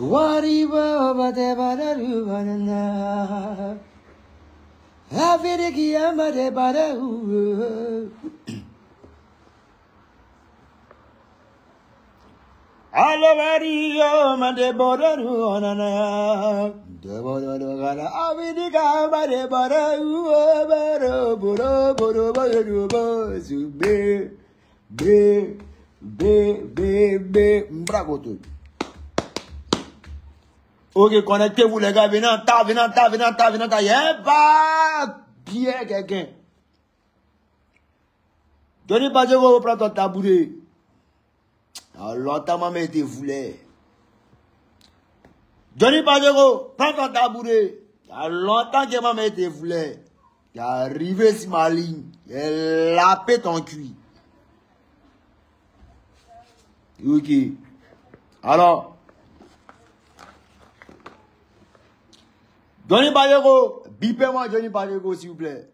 Wariba bade badaru badana. Avereki amade badaru. Alavario made badaru anana. Debodo gala avereki amade badaru baro boro boro boro boro zube be bravo tout. Ok, connectez-vous les gars, venez en tas, venez en tas, venez en tas, venez en tas. Y'a pas bien quelqu'un. Johnny Badjego, prends ton tabouret. Alors, longtemps, maman était voulée. Johnny Badjego, prends ton tabouret. Alors, longtemps que maman était voulée. Il est arrivé sur ma ligne. Il a lapé ton cuit. Ok. Alors. Johnny Badjego, bipez-moi Johnny Badjego, s'il vous plaît.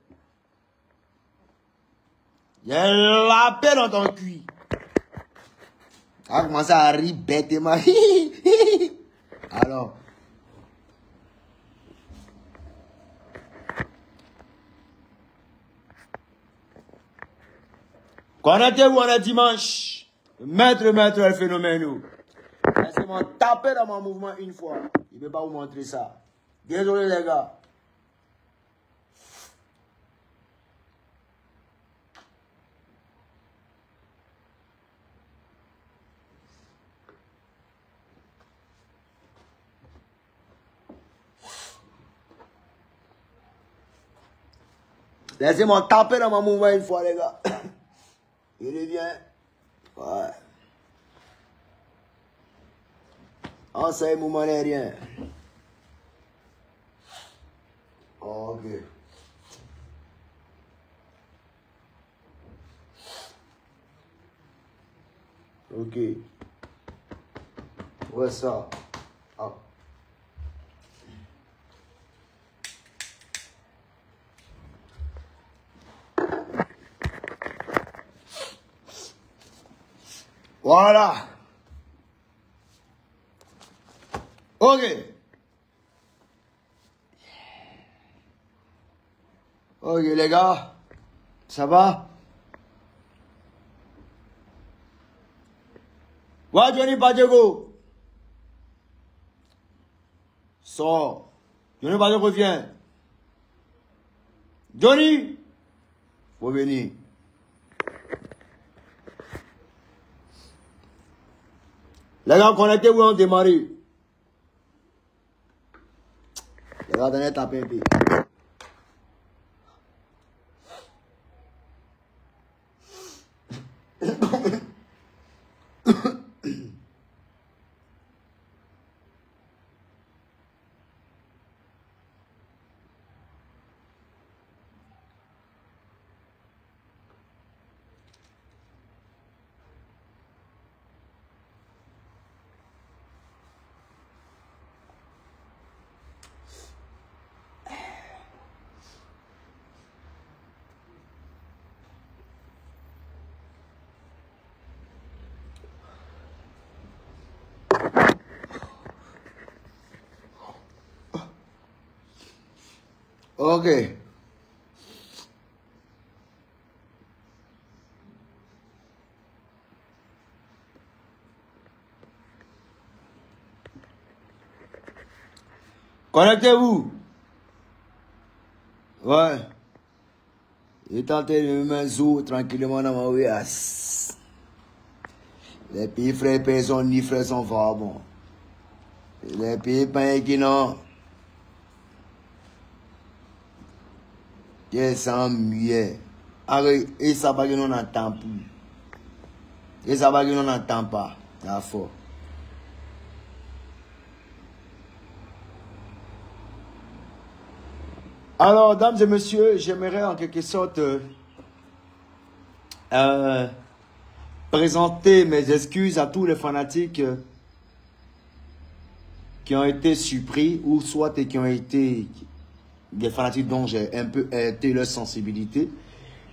Il y a la paix dans ton cul. Ah, comment ça arrive bêtement. Alors. Connectez-vous, on est dimanche. Maître, le phénomène. Laissez-moi taper dans mon mouvement une fois. Il ne peut pas vous montrer ça. Désolé les gars. Laissez-moi taper dans mon mouvement une fois les gars. Il revient. Ouais. En ce mouvement n'est rien. Ok. Ok. Ouais, ça. Ah. Voilà. Ok. Ok les gars, ça va? Ouais Johnny Badjego. Sors. Johnny Badjego viens. Johnny, faut venir. Les gars, connectez-vous, on démarre. Les gars, donnez taper un peu. Ok. Connectez-vous. Ouais. J'ai tenté de me mettre tranquillement dans ma ouïasse. Les pays frères personnes ni frères sont vagabonds. Les pays païens qui n'ont. Ils sont mieux. Et ça va que nous n'entendons plus. Et ça va que nous n'entendons pas. La fois. Alors, dames et messieurs, j'aimerais en quelque sorte présenter mes excuses à tous les fanatiques qui ont été surpris ou soit qui ont été des fanatiques dont j'ai un peu heurté leur sensibilité.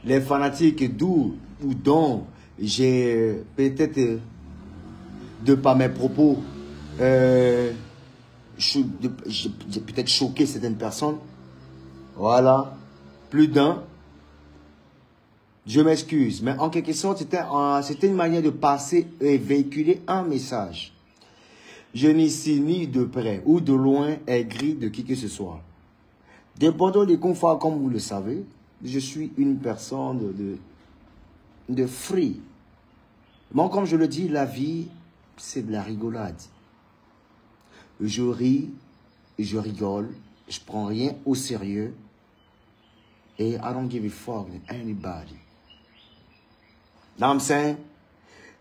Les fanatiques d'où ou dont j'ai peut-être, de par mes propos, j'ai peut-être choqué certaines personnes. Voilà. Plus d'un. Je m'excuse. Mais en quelque sorte, c'était une manière de passer et véhiculer un message. Je n'ici ni de près ou de loin aigri de qui que ce soit. Dépendant des conflits, comme vous le savez, je suis une personne de free. Bon, comme je le dis, la vie, c'est de la rigolade. Je ris, je rigole, je prends rien au sérieux. Et I don't give a fuck with anybody. Know what I'm saying?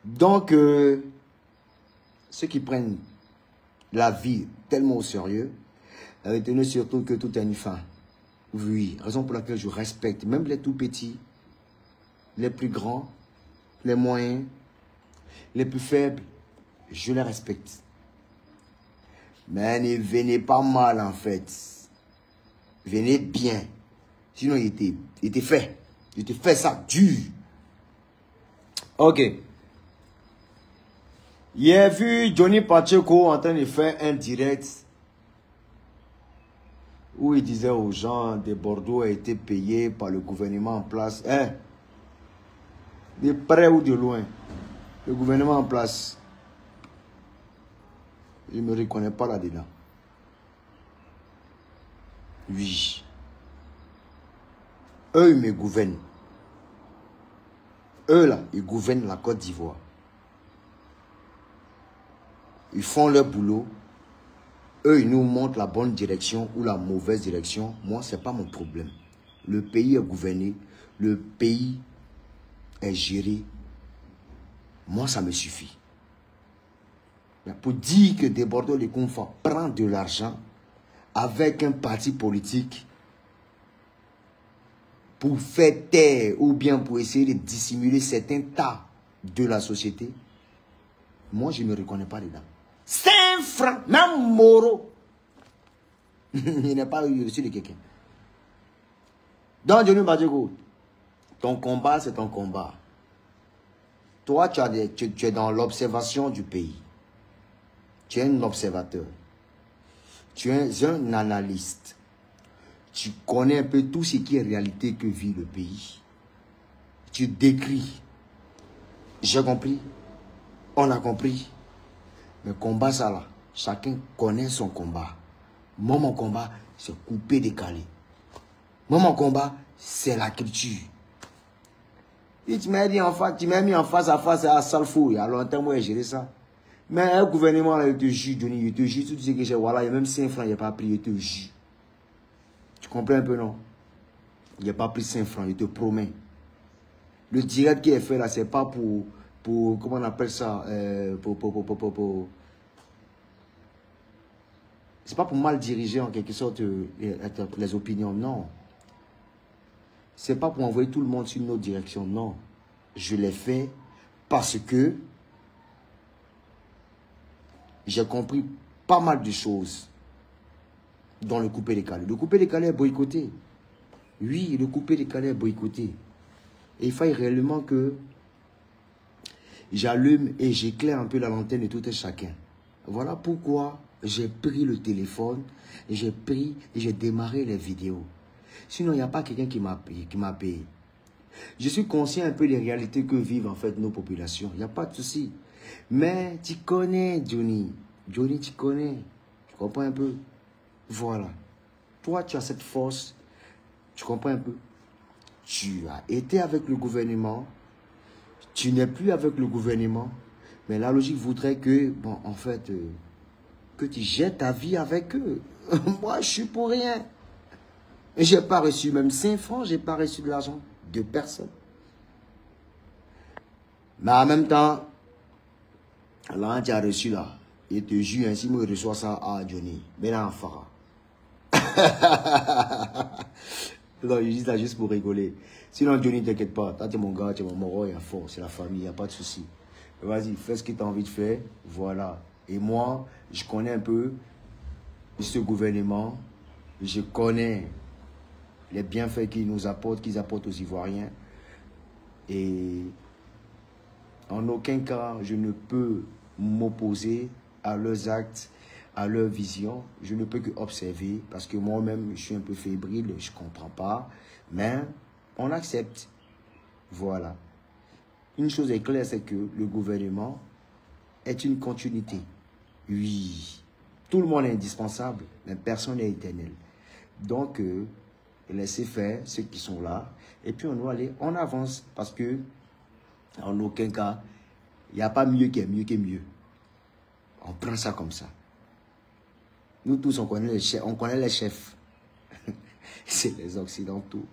Donc, ceux qui prennent la vie tellement au sérieux, retenez surtout que tout a une fin. Oui, raison pour laquelle je respecte même les tout petits, les plus grands, les moyens, les plus faibles, je les respecte. Mais ne venez pas mal en fait. Venez bien. Sinon, il était fait. Il était fait ça dur. Ok. J'ai vu Johnny Pacheco en train de faire un direct où il disait aux gens de Bordeaux a été payé par le gouvernement en place. Hein? De près ou de loin. Le gouvernement en place. Je ne me reconnais pas là-dedans. Oui. Eux, ils me gouvernent. Eux, là, ils gouvernent la Côte d'Ivoire. Ils font leur boulot. Eux, ils nous montrent la bonne direction ou la mauvaise direction. Moi, ce n'est pas mon problème. Le pays est gouverné. Le pays est géré. Moi, ça me suffit. Mais pour dire que Desbordeaux les Confins prend de l'argent avec un parti politique pour faire taire ou bien pour essayer de dissimuler certains tas de la société, moi, je ne me reconnais pas dedans. 5 francs, même Moro, il n'est pas reçu de quelqu'un. Donc, Johnny Pacheco, ton combat, c'est ton combat. Toi, tu es dans l'observation du pays. Tu es un observateur. Tu es un analyste. Tu connais un peu tout ce qui est réalité que vit le pays. Tu décris. J'ai compris. On a compris. Mais combat, ça là, chacun connaît son combat. Moi, mon combat, c'est couper, décaler. Moi, mon combat, c'est la culture. Et tu m'as mis en face à face à Salfou. Il y a longtemps, moi, j'ai géré ça. Mais un gouvernement, là, il te jure, Johnny, il te jure, tout ce que j'ai, voilà, il y a même 5 francs, il n'a pas pris, il te jure. Tu comprends un peu, non? Il n'a pas pris 5 francs, il te promet. Le direct qui est fait là, c'est pas pour comment on appelle ça, c'est pas pour mal diriger en quelque sorte les opinions, non. C'est pas pour envoyer tout le monde sur une autre direction, non. Je l'ai fait parce que j'ai compris pas mal de choses dans le coupé-décalé. Le coupé-décalé est boycotté. Oui, le coupé-décalé est boycotté. Et il faut réellement que j'allume et j'éclaire un peu la lanterne de tout un chacun. Voilà pourquoi j'ai pris le téléphone, j'ai pris et j'ai démarré les vidéos. Sinon, il n'y a pas quelqu'un qui m'a payé. Je suis conscient un peu des réalités que vivent en fait nos populations. Il n'y a pas de souci. Mais tu connais Johnny. Johnny, tu connais. Tu comprends un peu? Voilà. Toi, tu as cette force. Tu comprends un peu? Tu as été avec le gouvernement. Tu n'es plus avec le gouvernement. Mais la logique voudrait que, bon, en fait, que tu jettes ta vie avec eux. Moi, je suis pour rien. Je n'ai pas reçu même 5 francs, je n'ai pas reçu de l'argent de personne. Mais en même temps, là, tu as reçu là. Il te jure, ainsi, moi, je reçois ça à Johnny. Mais là, enfin. Non, je dis ça juste pour rigoler. Sinon, Johnny, t'inquiète pas. Toi, tu es mon gars, tu es mon moro, il y a fort, c'est la famille, il n'y a pas de souci. Vas-y, fais ce que tu as envie de faire. Voilà. Et moi, je connais un peu ce gouvernement. Je connais les bienfaits qu'ils nous apportent, qu'ils apportent aux Ivoiriens. Et en aucun cas, je ne peux m'opposer à leurs actes, à leur vision. Je ne peux que observer parce que moi-même, je suis un peu fébrile, je ne comprends pas. Mais on accepte. Voilà. Une chose est claire, c'est que le gouvernement est une continuité. Oui. Tout le monde est indispensable, mais personne n'est éternel. Donc, laissez faire ceux qui sont là. Et puis, on doit aller, on avance. Parce que, en aucun cas, il n'y a pas mieux qui est mieux que mieux. On prend ça comme ça. Nous tous, on connaît les chefs. C'est les Occidentaux.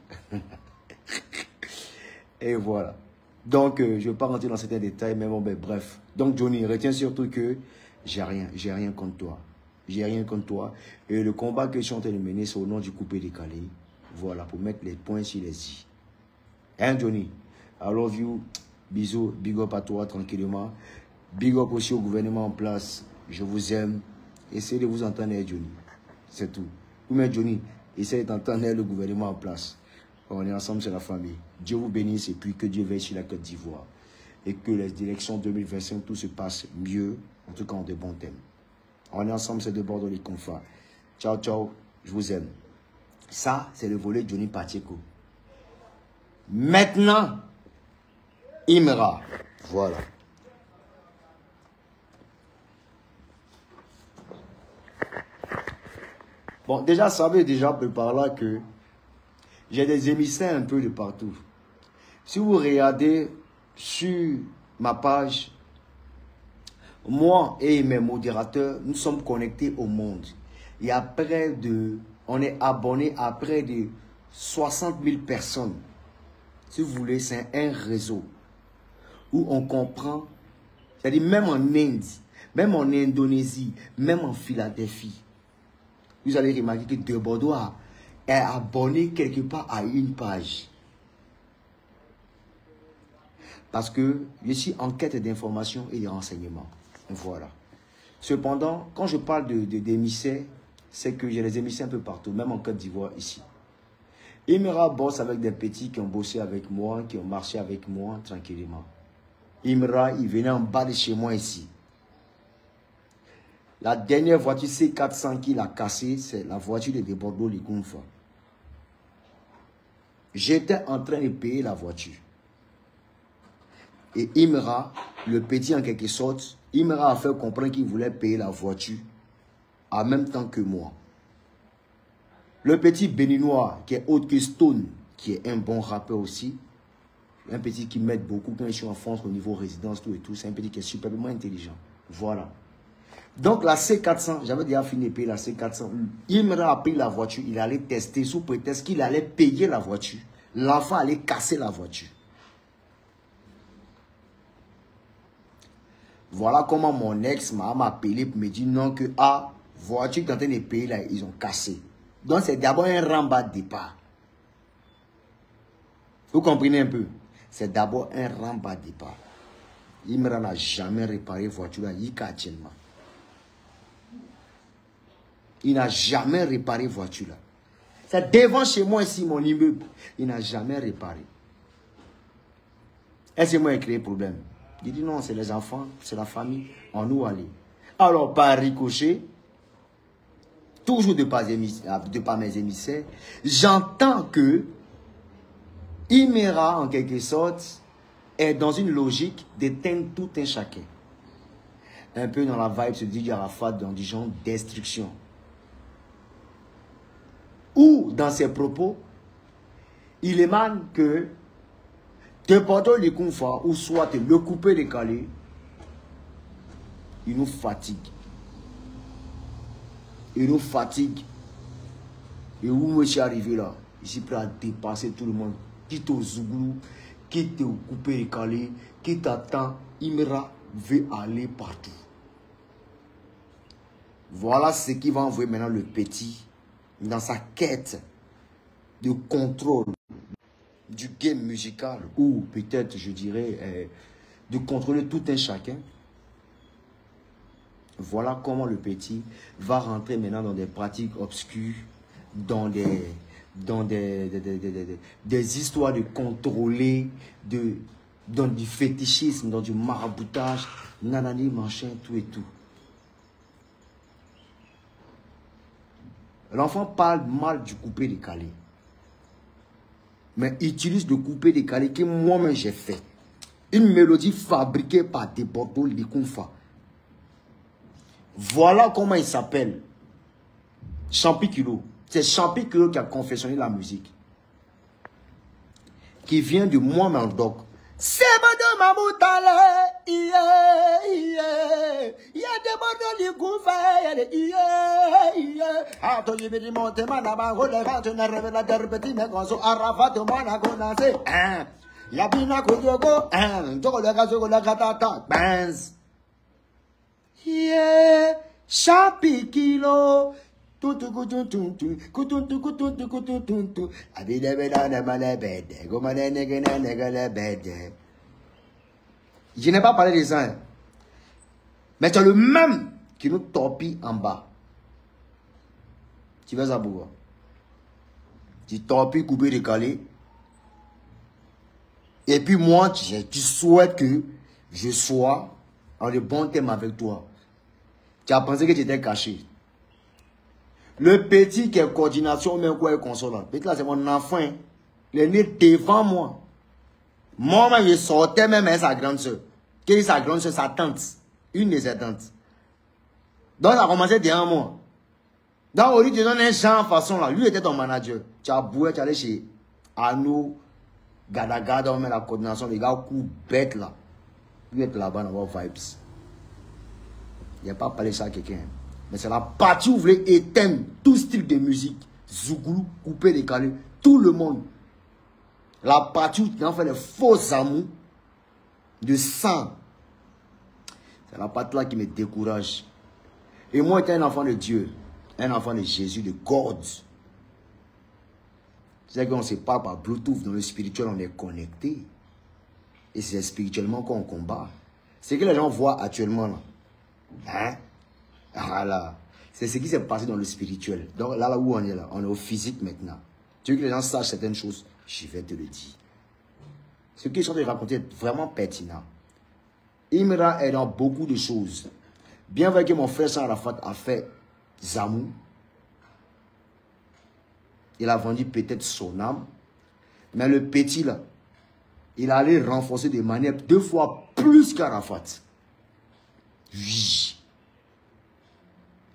Et voilà. Donc, je ne vais pas rentrer dans certains détails, mais bon, ben, bref. Donc, Johnny, retiens surtout que j'ai rien contre toi. J'ai rien contre toi. Et le combat que je suis en train de mener, c'est au nom du coupé décalé. Voilà, pour mettre les points sur les i. Hein, Johnny? I love you. Bisous, big up à toi, tranquillement. Big up aussi au gouvernement en place. Je vous aime. Essayez de vous entendre, Johnny. C'est tout. Ou mais Johnny, essayez d'entendre le gouvernement en place. On est ensemble, c'est la famille. Dieu vous bénisse et puis que Dieu veille sur la Côte d'Ivoire. Et que les élections 2025, tout se passe mieux. En tout cas, en de bons thèmes. On est ensemble, c'est de Bordeaux les confins. Ciao, ciao. Je vous aime. Ça, c'est le volet Johnny Pacheco. Maintenant, Imra. Voilà. Bon, déjà, savez déjà par là que j'ai des émissaires un peu de partout. Si vous regardez sur ma page, moi et mes modérateurs, nous sommes connectés au monde. Il y a on est abonné à près de 60 000 personnes. Si vous voulez, c'est un réseau où on comprend, c'est-à-dire même en Inde, même en Indonésie, même en Philadelphie. Vous allez remarquer que De Bordeaux est abonné quelque part à une page. Parce que je suis en quête d'informations et de renseignements. Voilà. Cependant, quand je parle d'émissaires, c'est que j'ai des émissaires un peu partout, même en Côte d'Ivoire ici. Imra bosse avec des petits qui ont bossé avec moi, qui ont marché avec moi tranquillement. Imra, il venait en bas de chez moi ici. La dernière voiture C400 qu'il a cassée, c'est la voiture de Bordeaux Ligounfa. J'étais en train de payer la voiture. Et Imra, le petit en quelque sorte, Imra a fait comprendre qu'il voulait payer la voiture en même temps que moi. Le petit béninois qui est autre que Stone, qui est un bon rappeur aussi, un petit qui m'aide beaucoup quand je suis en France au niveau résidence, tout et tout, c'est un petit qui est superbement intelligent. Voilà. Donc la C400, j'avais déjà fini de payer la C400. Imra a pris la voiture, il allait tester sous prétexte qu'il allait payer la voiture. L'enfant allait casser la voiture. Voilà comment mon ex m'a appelé pour me dire non que voiture qui est en train de payer là, ils ont cassé. Donc c'est d'abord un rembat de départ. Vous comprenez un peu? C'est d'abord un rembat de départ. Imra n'a jamais réparé voiture là, il actuellement. Il n'a jamais réparé voiture là. C'est devant chez moi ici, mon immeuble. Il n'a jamais réparé. Est-ce que moi j'ai créé problème? Il dit non, c'est les enfants, c'est la famille, on nous allait. Alors, par ricochet, toujours de par mes émissaires, j'entends que Imra, en quelque sorte, est dans une logique d'éteindre tout un chacun. Un peu dans la vibe se dit Arafat, dans du genre destruction. Ou, dans ses propos, il émane que De Bordeaux les Kounfa, ou soit le coupé décalé, il nous fatigue. Il nous fatigue. Et où je suis arrivé là, je suis prêt à dépasser tout le monde. Quitte au Zouglou, quitte au coupé décalé, quitte à temps, Imra veut aller partout. Voilà ce qui va envoyer maintenant le petit dans sa quête de contrôle du game musical, ou peut-être, je dirais, de contrôler tout un chacun. Voilà comment le petit va rentrer maintenant dans des pratiques obscures, dans des histoires de contrôler, dans du fétichisme, dans du maraboutage, nanani, machin, tout et tout. L'enfant parle mal du coupé-décalé. Mais utilise le coupé-décalé que moi-même j'ai fait. Une mélodie fabriquée par Debordo Likunfa. Voilà comment il s'appelle. Champi Kilo. C'est Champi Kilo qui a confectionné la musique. Qui vient de moi-même doc. C'est de ma boutale. Il y a des bordeaux du gouvernement. Ah, tu veux dire, monter ma naba, relève, tu n'as rêvé la terre, petit, mais quand on arrafa de moi, la connaissez. Ya bina kudogo, jogo la gata, benz. Yeah, Champi Kilo. Je n'ai pas parlé de ça. Mais tu as le même qui nous torpille en bas. Tu vas à bout. Tu torpilles, coupé, décalé. Et puis moi, tu souhaites que je sois en de bon thème avec toi. Tu as pensé que tu étais caché. Le petit qui est coordination, même quoi est consolant. Petit là, c'est mon enfant. Il est né devant moi. Moi, je sortais même avec sa grande soeur. Quelle est sa grande soeur? Sa tante. Une de ses tantes. Donc, ça a commencé derrière moi. Donc, au lieu de donner un genre de façon là, lui était ton manager. Tu as boué, tu es allé chez Anou, Gadaga, on met la coordination, les gars, coup bête là. Lui est là-bas dans vos vibes. Il n'y a pas parlé ça à quelqu'un. Mais c'est la partie où vous voulez éteindre tout style de musique. Zouglou, coupé, décalé, tout le monde. La partie où tu en fais les faux amours de sang. C'est la partie là qui me décourage. Et moi, j'étais un enfant de Dieu. Un enfant de Jésus, de God. C'est qu'on se parle par Bluetooth. Dans le spirituel, on est connecté. Et c'est spirituellement qu'on combat. C'est ce que les gens voient actuellement là. Hein? Voilà. C'est ce qui s'est passé dans le spirituel. Donc là où on est là, on est au physique maintenant. Tu veux que les gens sachent certaines choses, je vais te le dire. Ce qu'ils sont de raconter est vraiment pertinent. Imra est dans beaucoup de choses. Bien vrai que mon frère San Arafat a fait Zamou. Il a vendu peut-être son âme. Mais le petit là, il allait renforcer de manière 2 fois plus qu'Arafat. Oui.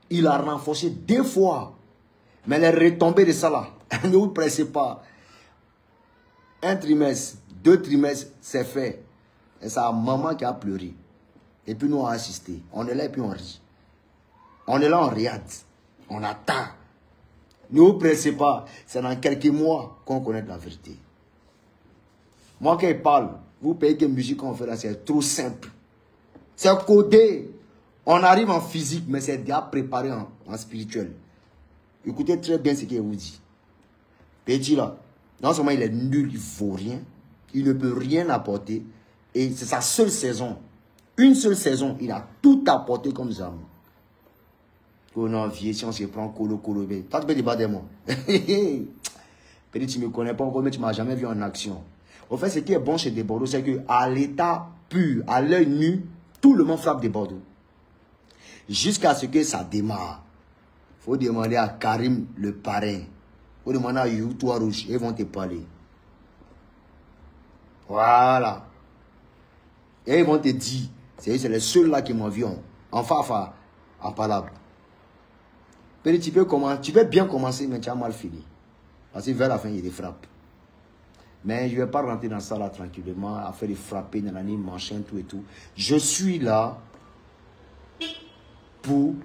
Il a renforcé 2 fois. Mais les retombées de ça là, ne vous pressez pas. 1 trimestre, 2 trimestres, c'est fait. Et c'est sa maman qui a pleuré. Et puis nous on a assisté. On est là et puis on rit. On est là, on regarde. On attend. Ne vous pressez pas. C'est dans quelques mois qu'on connaît la vérité. Moi quand il parle, vous payez que musique qu'on fait là, c'est trop simple. C'est codé. On arrive en physique, mais c'est déjà préparé en spirituel. Écoutez très bien ce qu'il vous dit. Petit là, non seulement il est nul, il ne vaut rien, il ne peut rien apporter, et c'est sa seule saison. Une seule saison, il a tout apporté comme Zamou. On a envie, si on se prend Kolo, toi tu peux débattre de moi. Petit, tu ne me connais pas encore, mais tu ne m'as jamais vu en action. En fait, ce qui est bon chez Debordo, c'est qu'à l'état pur, à l'œil nu, tout le monde frappe Debordo. Jusqu'à ce que ça démarre. Il faut demander à Karim, le parrain. Il faut demander à You, toi rouge. Ils vont te parler. Voilà. Et ils vont te dire. C'est les seuls là qui m'ont vu en fafa, en palabre. Petit, tu peux bien commencer, mais tu as mal fini. Parce que vers la fin, il y a des frappes. Mais je ne vais pas rentrer dans ça là tranquillement, à faire des frapper, nanani, machin, tout et tout. Je suis là pour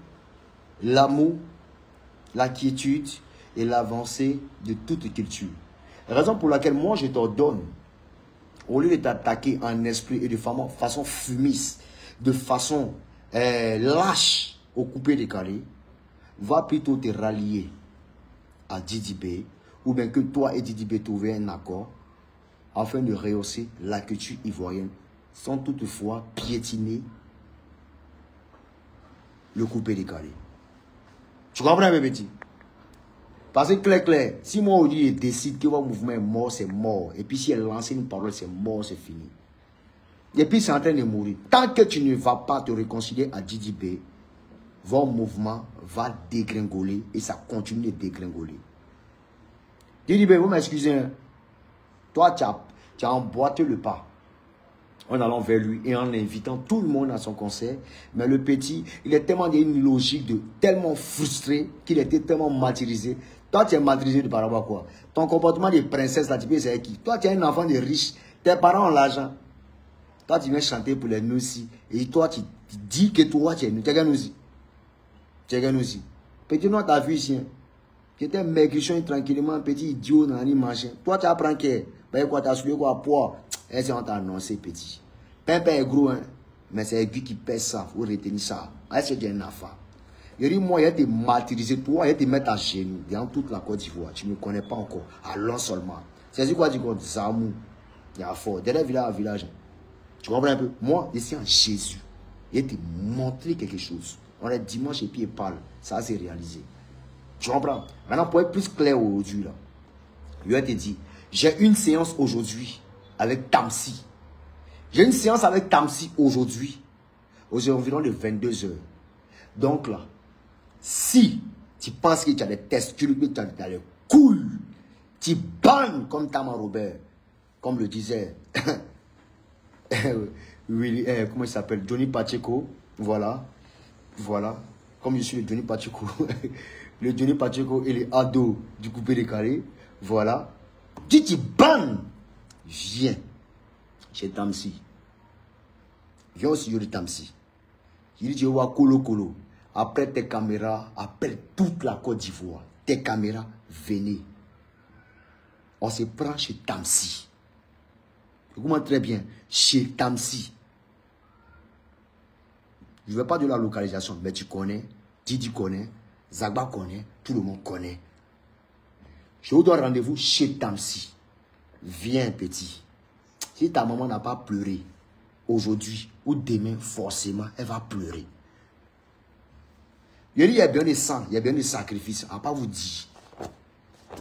l'amour, la quiétude et l'avancée de toute culture. La raison pour laquelle moi je t'ordonne, au lieu de t'attaquer en esprit et de façon fumiste, de façon lâche au coupé décalé, va plutôt te rallier à Didi B, ou bien que toi et Didi B trouviez un accord afin de rehausser la culture ivoirienne sans toutefois piétiner le coupé décalé. Tu comprends, mes petits? Parce que clair, si moi aujourd'hui décide que votre mouvement est mort, c'est mort. Et puis si elle lance une parole, c'est mort, c'est fini. Et puis c'est en train de mourir. Tant que tu ne vas pas te réconcilier à Didi B, votre mouvement va dégringoler et ça continue de dégringoler. Il dit, vous m'excusez, hein. Toi, tu as emboîté le pas en allant vers lui et en invitant tout le monde à son concert. Mais le petit, il est tellement dans une logique tellement frustré qu'il était tellement martyrisé. Toi, tu es martyrisé de par rapport à quoi? Ton comportement de princesse, là, tu peux c'est qui? Toi, tu es un enfant de riche, tes parents ont l'argent. Toi, tu viens chanter pour les Nossi. Et toi, tu dis que toi, tu es un Nossi. Tu es un Nossi. Petit noir, tu as vu ici. Tu étais maigrichon tranquillement, un petit idiot dans les machin. Toi, tu apprends que. Ben quoi, tu as soulevé quoi, poids. Et c'est on t'a annoncé, petit. Pimpin est gros, hein. Mais c'est lui qui pèse ça. Il faut retenir ça. Est-ce que tu es un enfant? Il dit, moi, il a te martyriser, toi, il te mettre à genoux dans toute la Côte d'Ivoire. Tu ne me connais pas encore. Allons seulement. C'est quoi, tu dis, Zamou. Il y a fort. Derrière village. Tu comprends un peu? Moi, je suis en Jésus. Il a te montré quelque chose. On est dimanche et puis il parle. Ça s'est réalisé. Tu comprends? Maintenant, pour être plus clair aujourd'hui, là, il a te dit, j'ai une séance aujourd'hui avec Tamsi. J'ai une séance avec Tamsi aujourd'hui, aux environs de 22 h. Donc là, si tu penses que tu as des testicules, que tu as des couilles, tu bannes comme Tama Robert, comme le disait, comment il s'appelle, Johnny Pacheco, voilà, comme je suis le Johnny Pacheco, le Johnny Pacheco et les ados du coupé décalé, voilà, tu bannes, viens chez Tamsi, viens au studio de Tamsi, il dit, wa Kolo, après tes caméras, après toute la Côte d'Ivoire, tes caméras, venez. On se prend chez Tamsi. Écoute-moi très bien, chez Tamsi. Je ne veux pas de la localisation, mais tu connais, Didi connaît, Zagba connaît, tout le monde connaît. Je vous donne rendez-vous chez Tamsi. Viens, petit. Si ta maman n'a pas pleuré aujourd'hui ou demain, forcément, elle va pleurer. Il y a bien des sangs, il y a bien des sacrifices. À pas vous dire.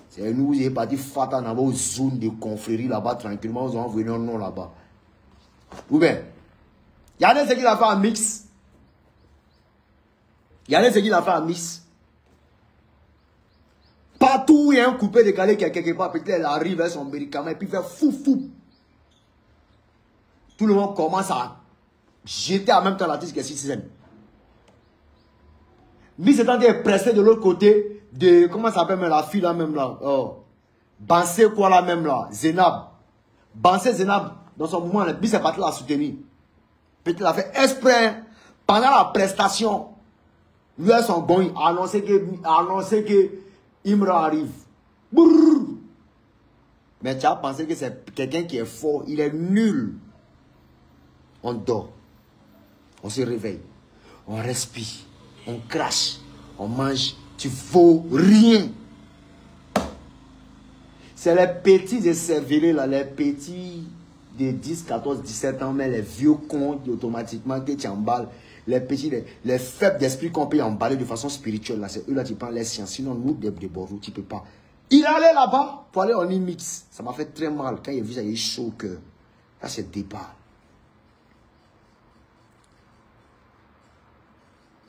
C'est nous, vous êtes parti fata dans vos zones de confrérie là-bas, tranquillement, vous envoyez un nom là-bas. Ou bien, il y a des gens qui l'ont fait en mix. Il y a des gens qui l'ont fait en mix. Partout où il y a un coupé décalé qui est quelque part, peut-être elle arrive avec son médicament et puis fait fou. Tout le monde commence à jeter en même temps l'artiste qui est citizen. Mais c'est en pressé de l'autre côté de, comment ça s'appelle la fille là même là, Bansé quoi là même là, Zenab. Bansé Zenab, dans son mouvement, lui c'est parti la soutenir. Peut-être il a fait exprès, pendant la prestation, lui et son bon, annoncer que Imra arrive. Brrr. Mais tu as pensé que c'est quelqu'un qui est fort, il est nul. On dort, on se réveille, on respire. On crache, on mange, tu vaux rien. C'est les petits de cervelés là, les petits de 10, 14, 17 ans, mais les vieux cons automatiquement que tu emballes, les petits, les faibles d'esprit qu'on peut emballer de façon spirituelle, là, c'est eux là qui prennent les sciences. Sinon, nous, des borous, tu peux pas. Il allait là-bas pour aller en mix. Ça m'a fait très mal quand il a vu ça, il est chaud au cœur. Là, c'est départ.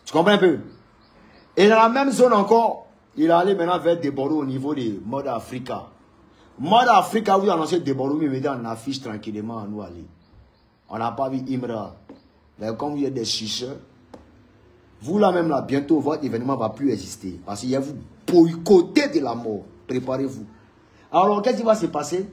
Tu comprends un peu? Et dans la même zone encore, il est allé maintenant vers Deborah au niveau de Mode Africa. Mode Africa, oui, annoncé Deborah, mais mettez en affiche tranquillement à nous aller. On n'a pas vu Imra. Mais comme vous êtes des chicheurs, vous là même là, bientôt, votre événement ne va plus exister. Parce qu'il y a vous boycotter de la mort. Préparez-vous. Alors, qu'est-ce qui va se passer?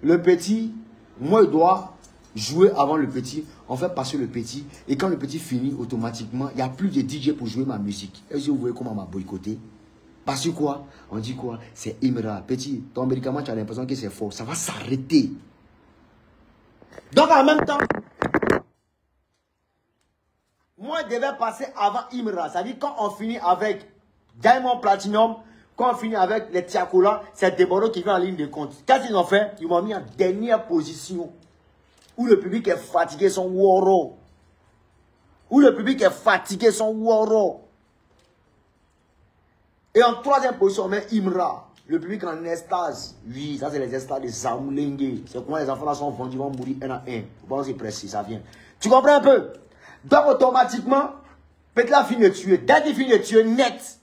Le petit, moi, il doit jouer avant le petit. On fait passer le petit. Et quand le petit finit, automatiquement, il n'y a plus de DJ pour jouer ma musique. Est-ce que vous voyez comment on m'a boycotté? Parce que quoi? On dit quoi? C'est Imra. Petit, ton médicament, tu as l'impression que c'est fort. Ça va s'arrêter. Donc, en même temps, moi, je devais passer avant Imra. C'est-à-dire, quand on finit avec Diamond Platinum, quand on finit avec les Tiakola, c'est Deborah qui vient en ligne de compte. Qu'est-ce qu'ils ont fait? Ils m'ont mis en dernière position. Où le public est fatigué, son woro. Où le public est fatigué, son woro. Et en troisième position, on met Imra. Le public en extase. Oui, ça c'est les extases de Zamoulengue. C'est comment les enfants là sont vendus, ils vont mourir un à un. Bon, c'est précis, ça vient. Tu comprends un peu? Donc automatiquement, Peut-être la finit de tuer. Dès qu'il finit de tuer, net.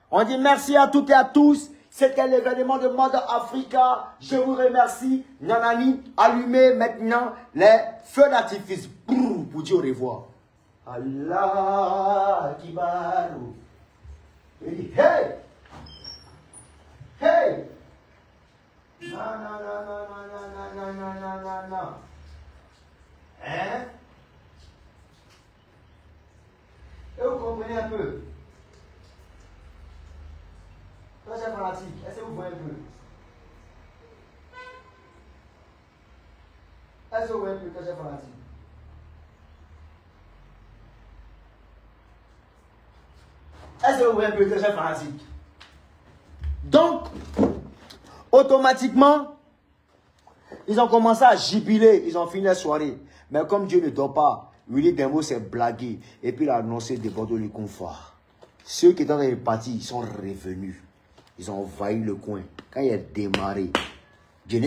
On dit merci à toutes et à tous. C'était l'événement de Mother Africa. Je vous remercie. Nanani, allumez maintenant les feux d'artifice pour dire au revoir. Allah Kibaru. Il dit hey! Hey! Non, non, non, non, non, non, non, non, non, non, non. Hein? Et vous comprenez un peu? Toi, c'est fanatique. Est-ce que vous voyez un peu? Est-ce que vous voyez un peu que c'est fanatique? Est-ce que vous voyez un peu que c'est fanatique? Donc, automatiquement, ils ont commencé à jubiler. Ils ont fini la soirée. Mais comme Dieu ne dort pas, Willy Dembo s'est blagué. Et puis il a annoncé des Bordeaux les confort. Ceux qui étaient dans les parties, ils sont revenus. Ils ont envahi le coin. Quand il a démarré, c'est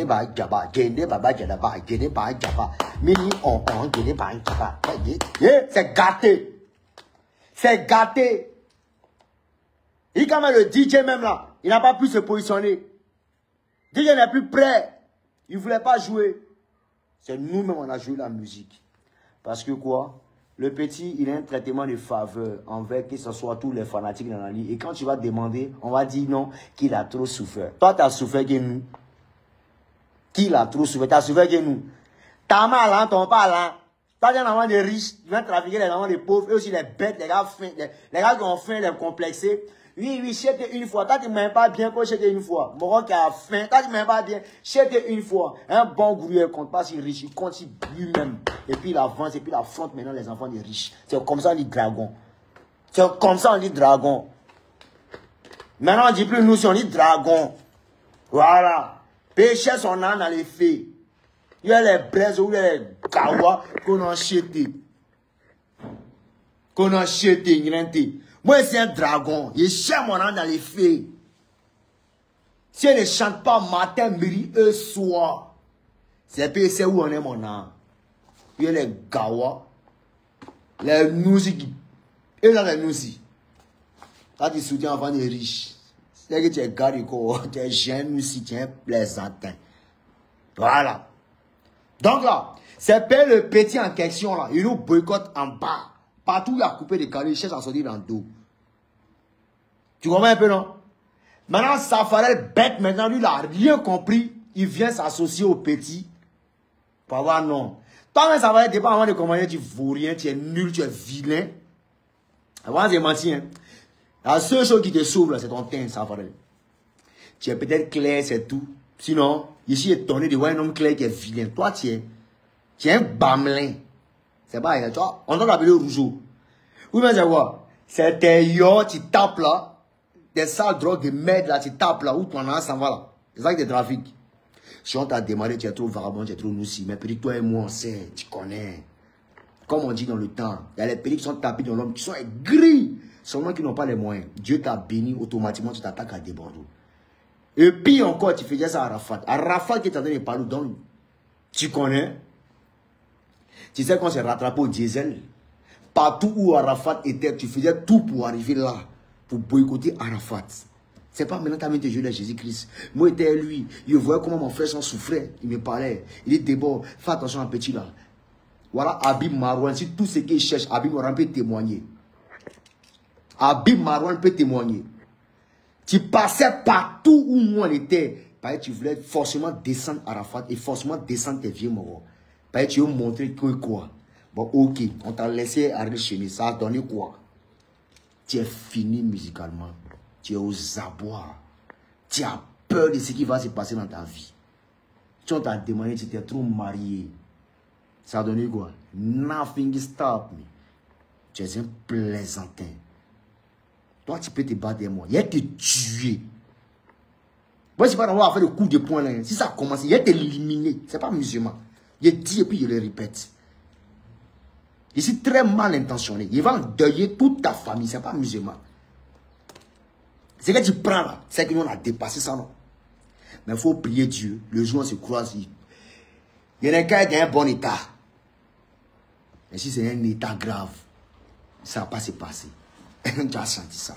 gâté. C'est gâté. Et quand même le DJ même là, il n'a pas pu se positionner. DJ n'est plus prêt. Il ne voulait pas jouer. C'est nous-mêmes on a joué la musique. Parce que quoi? Le petit, il a un traitement de faveur envers que ce soit tous les fanatiques dans la ligne. Et quand tu vas demander, on va dire non, qu'il a trop souffert. Toi, tu as souffert que nous. Qu'il a trop souffert. Tu as souffert que nous. Ta mal, hein, ton pas là. Toi, tu es un enfant de riches. Tu viens trafiquer les enfants de pauvres. Eux aussi, les bêtes, les gars fins, les gars qui ont faim, les complexés. Oui, oui, chète une fois. Toi, tu ne m'aimes pas bien pour chète une fois. Moron qui a faim. Toi, tu ne m'aimes pas bien. Chète une fois. Un bon gourou, il compte pas si riche. Il compte si lui-même. Et puis il avance et puis il affronte maintenant les enfants des riches. C'est comme ça on dit dragon. C'est comme ça on dit dragon. Maintenant on ne dit plus nous si on dit dragon. Voilà. Péché son âme dans les faits. Il y a les braises ou les kawa qu'on a acheté. Qu'on a acheté. Moi c'est un dragon. Il cherche mon âme dans les faits. Si elle ne chante pas matin, midi et soir, c'est où on est mon âme. Il y a les gawa, les nousi. Et là, les nousi. Quand tu soutiens enfant des riches, c'est que tu es gardé, tu es jeune nousi, tu es plaisantin. Voilà. Donc là, c'est pas le petit en question là. Il nous boycotte en bas. Partout il a coupé des carrés, il cherche à sortir dans le dos. Tu comprends un peu, non? Maintenant, Safarel bête, maintenant, lui, il n'a rien compris. Il vient s'associer au petit. Pour avoir non. Toi-même, ça va être dépendant de comment tu vaux rien, tu es nul, tu es vilain. Avant, c'est menti, hein. La seule chose qui te sauve, c'est ton teint, ça va. Tu es peut-être clair, c'est tout. Sinon, ici, il est tourné de voir un homme clair qui est vilain. Toi, tu es un bamelin. C'est pas, tu vois, on doit l'appeler Rougeau. Oui, mais c'est quoi? C'est tes yo, tu tapes là. Des sales drogues de merde là, tu tapes là, où ton âme s'en va là. C'est ça qui est trafic. Si on t'a démarré, tu es trop vagabond, tu es trop noussi. Mais petit, toi et moi, on sait, tu connais. Comme on dit dans le temps, il y a les petits qui sont tapés dans l'homme, qui sont gris. Seulement qui n'ont pas les moyens. Dieu t'a béni, automatiquement, tu t'attaques à des Bordeaux. Et puis encore, tu faisais ça à Arafat. Arafat qui est en train de parler, donc, tu connais. Tu sais qu'on s'est rattrapé au diesel. Partout où Arafat était, tu faisais tout pour arriver là, pour boycotter Arafat. C'est pas maintenant que tu as mis tes yeux à Jésus-Christ. Moi, j'étais lui. Il voyait comment mon frère s'en souffrait. Il me parlait. Il dit d'abord, fais attention à un petit là. Voilà, Habib Marouane. Si tout ce qu'il cherche, Habib Marouane peut témoigner. Habib Marouane peut témoigner. Tu passais partout où moi on était. Tu voulais forcément descendre Arafat et forcément descendre tes vieux morts. Tu veux montrer que quoi. Bon, ok, on t'a laissé arriver chez nous. Ça a donné quoi? Tu es fini musicalement. Tu es aux abois. Tu as peur de ce qui va se passer dans ta vie. Tu t'as demandé, tu t'es trop marié. Ça a donné quoi? Nothing stop me. Tu es un plaisantin. Toi, tu peux te battre des moi. Il va te tuer. Moi, je ne sais pas avoir fait le coup de poing là. Si ça a commencé, il va t'éliminer. Ce n'est pas musulman. Il dit et puis il le répète. Je suis très mal intentionné. Il va endeuiller toute ta famille. Ce n'est pas musulman. Ce que tu prends là, c'est que nous on a dépassé ça, non? Mais il faut prier Dieu. Le jour où on se croise, il y en a qui est dans un bon état. Mais si c'est un état grave, Ça va pas se passer. Tu as senti ça.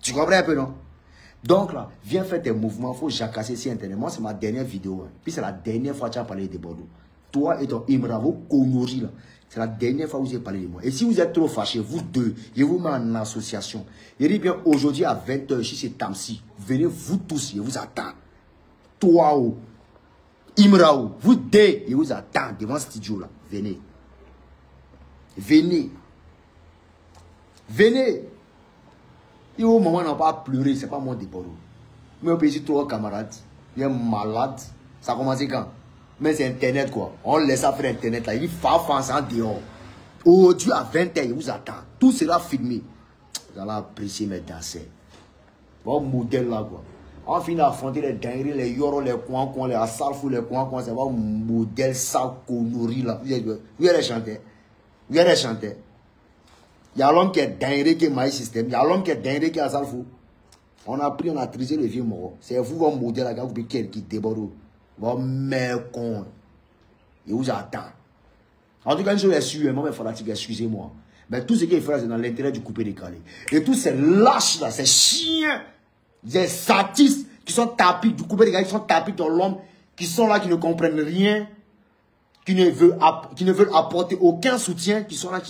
Tu comprends un peu, non? Donc là, viens faire tes mouvements, il faut jacasser sur Internet. Moi, c'est ma dernière vidéo. Hein. Puis c'est la dernière fois que tu as parlé de Bordeaux. Toi et ton Imra, vos conneries là. C'est la dernière fois que vous avez parlé de moi. Et si vous êtes trop fâchés, vous deux, je vous mets en association. Je dis bien, aujourd'hui à 20h, ici c'est Tamsi. Venez vous tous, je vous attends. Toi, oh, Imra, oh, vous deux, je vous attends devant ce studio là. Venez. Venez. Venez. Et au moment où on n'a pas pleuré, c'est pas moi de Bordeaux. Mais on peut dire trois camarades. Il est malade. Ça a commencé quand? Mais c'est Internet quoi. On laisse ça faire Internet là. Il dit fa ça dehors. Aujourd'hui à 20h, il vous attend. Tout sera filmé. Vous allez apprécier mes danseurs. Bon modèle là quoi. On finit d'affronter les dingueries, les yoros, les coins, les assalfous, les coins, c'est pas un modèle ça connerie là. Vous allez chanter. Vous allez chanter. Il y a l'homme qui est dingue, qui est maïs système. Il y a l'homme qui est dingue, qui est assalfou. On a pris, on a trisé le vieux mort. C'est vous, votre modèle, là, vous qui déborde. Votre mère con. Il vous attend. En tout cas, je suis sûr, moi, mes fanatiques, excusez-moi. Mais tout ce qu'il fait, c'est dans l'intérêt du coupé décalé. Et tous ces lâches là, ces chiens, des satistes qui sont tapis du coupé décalé, qui sont tapis dans l'homme, qui sont là, qui ne comprennent rien. Qui ne veulent apporter aucun soutien, qui sont là.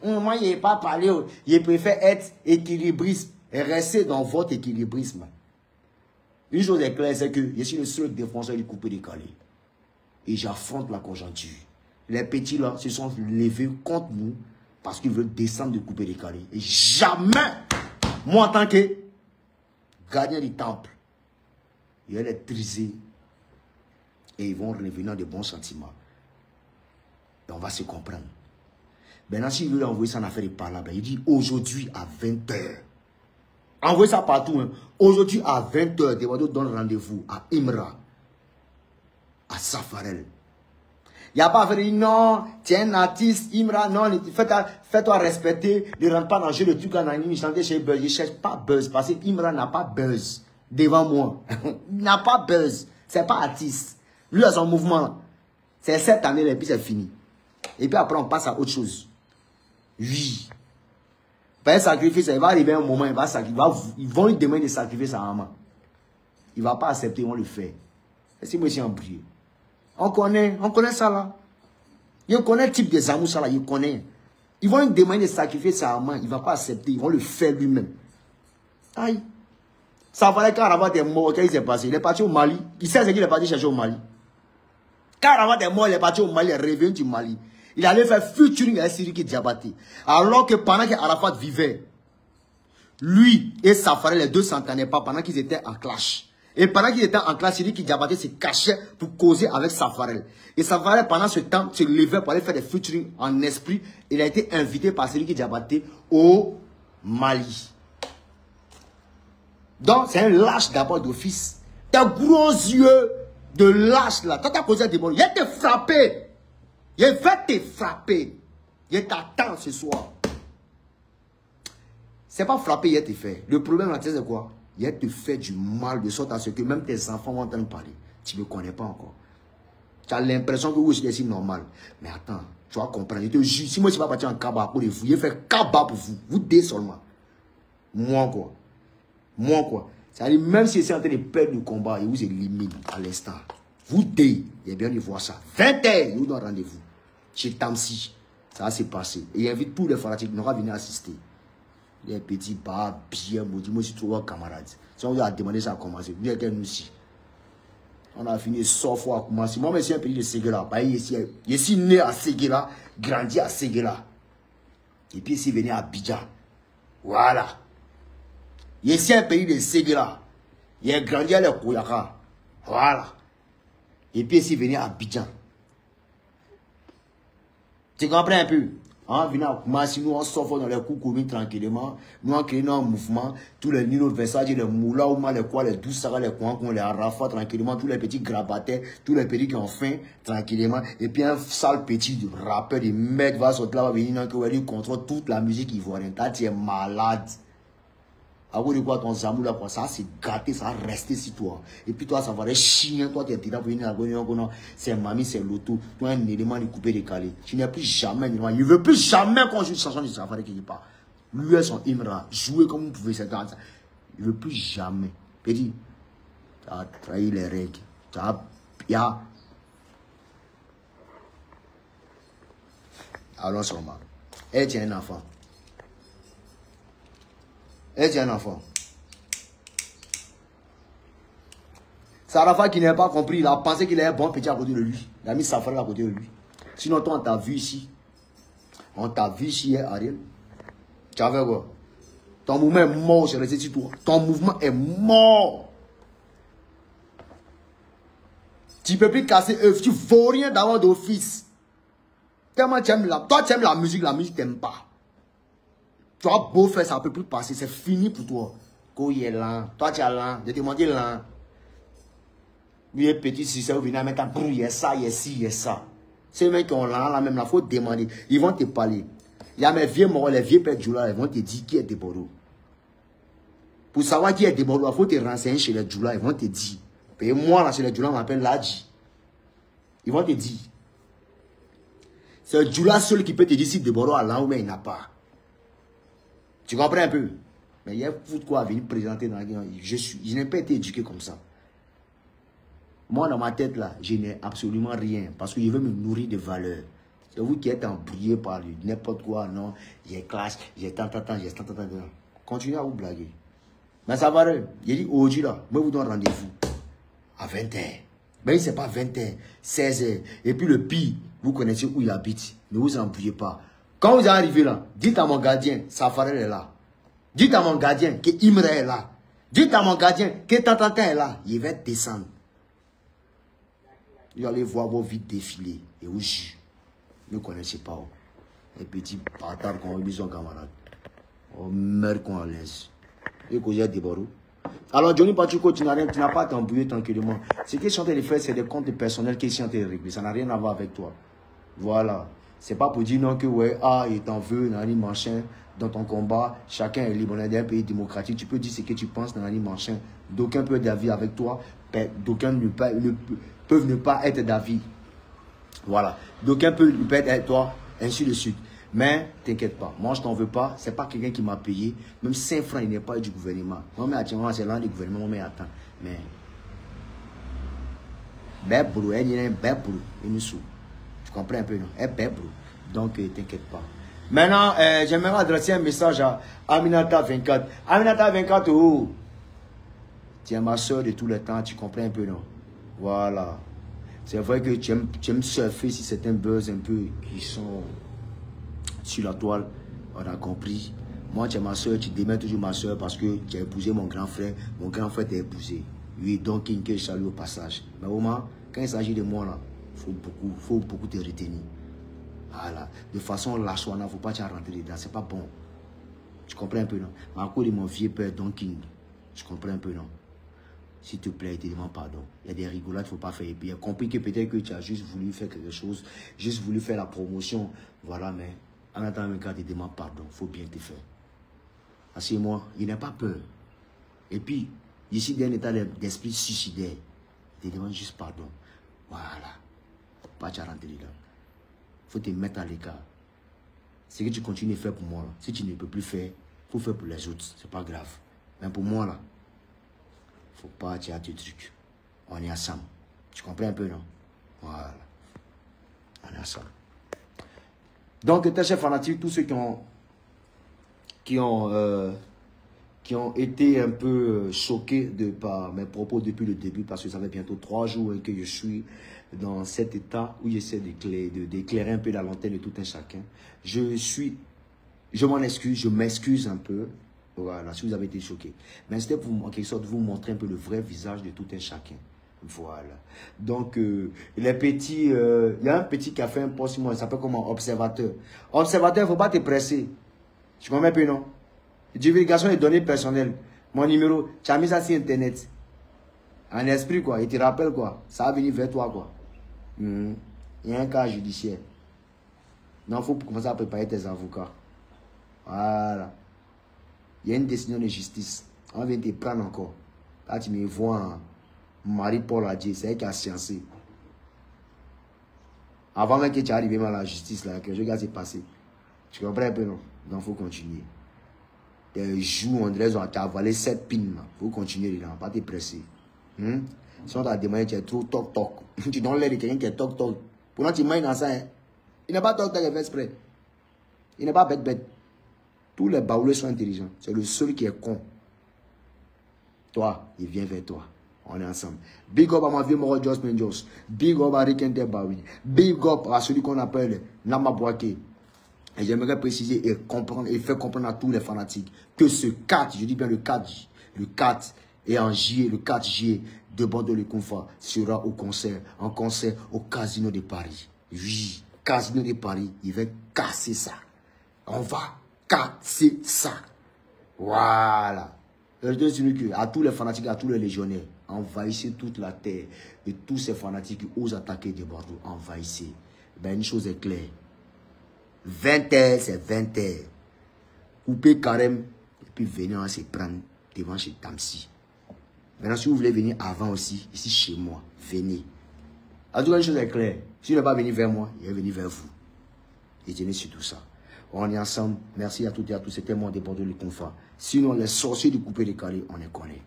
Moi, je n'ai pas parlé, je préfère être équilibriste et rester dans votre équilibrisme. Une chose est claire, c'est que je suis le seul défenseur du coupé décalé. Et j'affronte la conjoncture. Les petits là se sont levés contre nous parce qu'ils veulent descendre du coupé décalé. Et jamais, moi en tant que gardien du temple, je vais les triser et ils vont revenir de bons sentiments. On va se comprendre. Maintenant, s'il veut envoyer ça en affaire de parlable, il dit aujourd'hui à 20h. Envoyez ça partout. Hein. Aujourd'hui à 20h, Deborah donne rendez-vous à Imra, à Safarel. Il n'y a pas à faire non, tu es un artiste, Imra, non, fais-toi respecter, ne rentre pas dans le jeu de trucs en anime, chanter chez Buzz. Je ne cherche pas Buzz parce que Imra n'a pas Buzz devant moi. Il n'a pas Buzz. C'est pas artiste. Lui a son mouvement. C'est cette année et puis c'est fini. Et puis après, on passe à autre chose. Oui. Par un sacrifice, il va arriver un moment, ils vont lui demander de sacrifier sa maman. Il ne va pas accepter, ils vont le faire. Et si moi, je suis embrouillé. On connaît ça là. Il connaît le type de zamou ça là, il connaît. Ils vont lui demander de sacrifier sa maman, il ne va pas accepter, ils vont le faire lui-même. Aïe. Ça valait quand Rabat est mort, qu'est-ce qui s'est passé? Il est parti au Mali. Il sait ce qu'il est parti chercher au Mali. Quand Rabat est mort, il est parti au Mali, il est revenu du Mali. Il allait faire featuring avec Sidiki Diabaté. Alors que pendant qu'Arafat vivait, lui et Safarel, les deux s'entendaient pas pendant qu'ils étaient en clash. Et pendant qu'ils étaient en clash, Sidiki Diabaté se cachait pour causer avec Safarel. Et Safarel, pendant ce temps, se levait pour aller faire des featuring en esprit. Il a été invité par Sidiki Diabaté au Mali. Donc, c'est un lâche d'abord d'office. Tes gros yeux de lâche là. Quand tu as causé des mots, il te frappé. Je vais te frapper. Je t'attends ce soir. C'est pas frapper, il te fait. Le problème là, c'est quoi? Il te fait du mal de sorte à ce que même tes enfants vont entendre parler. Tu ne me connais pas encore. Tu as l'impression que vous êtes si normal. Mais attends, tu vas comprendre. Je te jure, si moi je ne suis pas parti en cabas pour vous, je vais faire cabas pour vous. Vous deux seulement. Moi quoi. Moi quoi. C'est-à-dire, même si je suis en train de perdre le combat, il vous élimine à l'instant. Vous deux, il y a bien de voir ça. 20h, il vous donne rendez-vous. Chez Tamsi. Ça va se passer. Et il invite tous les fanatiques, nous va venir assister. Les petits bas bien maudits. Moi, je suis trop camarade. Si on vous a demandé ça à commencer, vous êtes nous aussi. On a fini 100 fois à commencer. Moi, je suis un pays de Séguéla. Je suis né à Séguéla, grandi à Séguéla. Et puis, ici, venu à Abidjan. Voilà. Je suis un pays de Séguéla. J'ai grandi à la Kouyaka. Voilà. Et puis, ici, venu à Abidjan. Tu comprends un peu? On vient à Koumassi, nous on sort dans les coups communs tranquillement. Nous on crée un mouvement. Tous les Nino Versace, les Moula, les quoi, les Doussara, les Kouan, les Arafat tranquillement. Tous les petits grabataires, tous les petits qui ont faim tranquillement. Et puis un sale petit rappeur, des mecs va sortir là, va venir, qui contrôle toute la musique ivoirienne. Tu es malade. À cause de quoi ton zamou là, quoi, ça c'est gâté, ça va rester sur toi. Et puis toi, ça va être chien, toi tu es déjà venu à la c'est mamie, c'est l'auto, toi un élément de couper décalé. Tu n'es plus jamais, il ne veut plus jamais qu'on joue une chanson de Safari quelque part. Lui et son Imra, jouer comme vous pouvez, c'est ça. Il ne veut plus jamais. Petit, tu as trahi les règles. Tu as. Allons sur moi. Elle tient un enfant. Elle tient un enfant. Sarafa qui n'a pas compris, il a pensé qu'il est un bon petit à côté de lui. Il a mis Safari à côté de lui. Sinon, toi, on t'a vu ici. On t'a vu ici, Ariel. Tu avais quoi? Ton mouvement est mort, c'est resté sur toi. Ton mouvement est mort. Tu ne peux plus casser œuf. Tu ne vaux rien d'avoir d'office. Tellement tu aimes toi, tu aimes la musique t'aime pas. Tu as beau faire, ça ne peut plus passer. C'est fini pour toi. Quand il est lent. Toi, tu es lent. Je te demande lent. Lui est petit, si ça, vous venez à mettre un bruit, il y a ça, il y a ci, il y a ça. Ces mecs qui ont lent, là même, il faut demander. Ils vont te parler. Il y a mes vieux morts, les vieux pères Djoula, ils vont te dire qui est Deboro. Pour savoir qui est Deboro, il faut te renseigner chez les Djoula, ils vont te dire. Et moi, là, chez les Djoula, on m'appelle Ladji. Ils vont te dire. C'est le Djoula seul qui peut te dire si Deboro a là ou mais il n'a pas. Tu comprends un peu? Mais il y a foutre quoi à venir présenter dans la guerre. Je n'ai pas été éduqué comme ça. Moi, dans ma tête, là, je n'ai absolument rien. Parce que je veux me nourrir de valeurs. C'est vous qui êtes embrouillé par n'importe quoi, non? J'ai clash, j'ai tant. Continuez à vous blaguer. Mais ça va, j'ai dit aujourd'hui, là, moi, vous donne rendez-vous à 20h. Mais c'est pas 20h, 16h. Et puis le pire, vous connaissez où il habite. Ne vous embrouillez pas. Quand vous arrivez là, dites à mon gardien, Safari est là. Dites à mon gardien que Imre est là. Dites à mon gardien que Tantantin est là. Il va descendre. Vous allez voir vos vies défiler. Et vous jugez. Ne connaissez pas. Les petits bâtards qu'on a mis son camarade. On meurt qu'on laisse. Et que j'ai des barreaux. Alors, Johnny Pachuco, tu n'as pas t'embrouillé tranquillement. Ce qu'ils sont en train de faire, c'est des comptes personnels qu'ils sont en train de régler. Ça n'a rien à voir avec toi. Voilà. C'est pas pour dire non que, ouais, il t'en veut, nani machin, dans ton combat. Chacun est libre. On est dans un pays démocratique. Tu peux dire ce que tu penses, nani machin. D'aucuns peuvent être d'avis avec toi. D'aucuns peuvent ne pas être d'avis. Voilà. D'aucuns peuvent être avec toi, ainsi de suite. Mais, t'inquiète pas, moi je t'en veux pas, c'est pas quelqu'un qui m'a payé, même 5 francs il n'est pas du gouvernement. Moi, mais attends, c'est l'un du gouvernement, mais attends. Mais, ben boulot, il y a un ben boulot, il nous sous. Tu comprends un peu, non? Un ben boulot. Donc, t'inquiète pas. Maintenant, j'aimerais adresser un message à Aminata 24. Aminata 24, oh! Tu es ma soeur de tout le temps, tu comprends un peu, non? Voilà. C'est vrai que tu aimes surfer si certains buzz un peu qui sont sur la toile, on a compris. Moi, tu es ma soeur, tu démets toujours ma soeur parce que tu as épousé mon grand frère t'a épousé. Oui, donc il que je salue au passage. Mais au moins, quand il s'agit de moi, là, faut beaucoup te retenir. Voilà. De façon lâche-toi, il ne faut pas te rentrer dedans, c'est pas bon. Tu comprends un peu, non? À cause de mon vieux père, Don King, je comprends un peu, non? S'il te plaît, te demande pardon. Il y a des rigolades, il ne faut pas faire. Et puis, il a compris que peut-être que tu as juste voulu faire quelque chose, juste voulu faire la promotion. Voilà, mais en attendant, quand tu demandes pardon, il faut bien te faire. Assieds-moi, il n'a pas peur. Et puis, ici, dans un état d'esprit suicidaire, il te demande juste pardon. Voilà. Pas te rentrer dedans. Il faut te mettre à l'écart. Ce que tu continues de faire pour moi, là, si tu ne peux plus faire, il faut faire pour les autres. C'est pas grave. Mais pour moi, là, faut pas tirer tes trucs. On est ensemble. Tu comprends un peu, non? Voilà. On est ensemble. Donc, tes chers fanatiques, tous ceux qui ont été un peu choqués par mes propos depuis le début, parce que ça fait bientôt 3 jours que je suis dans cet état où j'essaie d'éclairer un peu la lanterne de tout un chacun. Je m'en excuse, je m'excuse un peu. Voilà, si vous avez été choqué. Mais c'était pour, en quelque sorte, vous montrer un peu le vrai visage de tout un chacun. Voilà. Donc, les petits... Il y a un petit qui a fait un post, moi, il s'appelle comment? Observateur. Observateur, il ne faut pas te presser. Tu comprends un peu, non? Divulgation des données personnelles. Mon numéro, tu as mis ça sur Internet. En esprit, quoi. Il te rappelle, quoi. Ça va venir vers toi, quoi. Il y a un cas judiciaire. Non, il faut commencer à préparer tes avocats. Voilà. Il y a une décision de justice. On vient te prendre encore. Là, tu me vois, Marie-Paul a dit, c'est elle qui a sciencé. Avant même que tu arrives à la justice, là, que je regarde, c'est passé. Tu comprends un peu, non? Donc, il faut continuer. Tes joues, André, ont avalé 7 pins. Il faut continuer dedans, pas te presser. Si on t'a demandé, tu es trop toc-toc. Tu donnes l'air de quelqu'un qui est toc-toc. Pourtant, tu manges dans ça, hein? Il n'est pas toc-toc, il fait exprès. Il n'est pas bête-bête. Tous les baoulés sont intelligents. C'est le seul qui est con. Toi, il vient vers toi. On est ensemble. Big up à ma vie, Moro Jos Menjos. Big up à Rick Bawi. Big up à celui qu'on appelle Nama Boake. Et j'aimerais préciser et comprendre et faire comprendre à tous les fanatiques que ce 4, je dis bien le 4 et en juillet, le 4 juillet de Bordeaux-le-Confort sera au concert, en concert au Casino de Paris. Oui, Casino de Paris, il va casser ça. On va casser ça. Voilà. À tous les fanatiques, à tous les légionnaires, envahissez toute la terre. Et tous ces fanatiques qui osent attaquer de Bordeaux, envahissez. Ben, une chose est claire. 20h, c'est 20h. Coupez carême, et puis venez on se prendre devant chez Tamsi. Maintenant, si vous voulez venir avant aussi, ici chez moi, venez. En tout cas, une chose est claire. Si vous ne pas venir vers moi, il va venir vers vous. Et tenez sur tout ça. On est ensemble. Merci à toutes et à tous. C'était mon dépôt de le confort. Sinon, les sorciers du coupé décalé, on les connaît.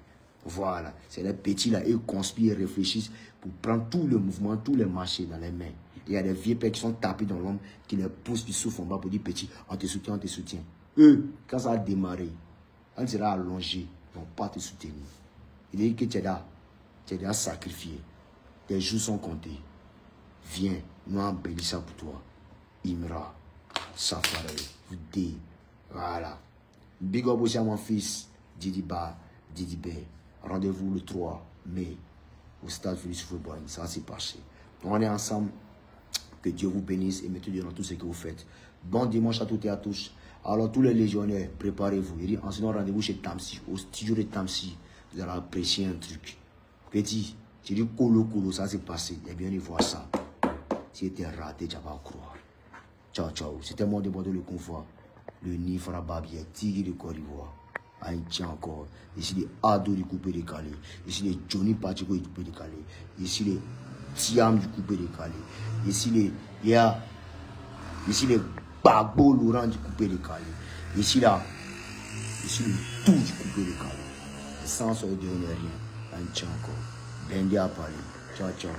Voilà. C'est les petits là, ils conspirent, réfléchissent pour prendre tout le mouvement, tous les marchés dans les mains. Il y a des vieux pères qui sont tapés dans l'ombre, qui les poussent, qui souffrent en bas pour dire petit, on te soutient, on te soutient. Eux, quand ça a démarré, on sera allongé, ils ne vont pas te soutenir. Il dit que tu es là sacrifié. Tes jours sont comptés. Viens, nous embellissons pour toi. Imra, Safari, Voudé, voilà. Big up aussi à mon fils, Didi Ba, Didi B. Rendez-vous le 3 mai au stade Félix Football. Ça s'est passé. On est ensemble. Que Dieu vous bénisse et mette Dieu dans tout ce que vous faites. Bon dimanche à toutes et à tous. Alors, tous les légionnaires, préparez-vous. Il dit, en sinon, rendez-vous chez Tamsi, au studio de Tamsi. Vous allez apprécier un truc. Petit, tu dis colo, ça s'est passé. Et bien, il voit ça. Si tu es raté, tu vas pas croire. Ciao, ciao. C'était mon débat de le confort. Le Nifra Babier, Tigre de Côte d'Ivoire. Haïti encore. Ici, les Ado du coupé décalé. Ici, les Johnny Pacheco du coupé décalé. Ici, les Tiam du coupé décalé. Ici, les Bagbo Laurent du coupé décalé. Ici, le tout du coupé décalé. Sans se donner rien. Haïti encore. Bendé à Paris. Ciao, ciao.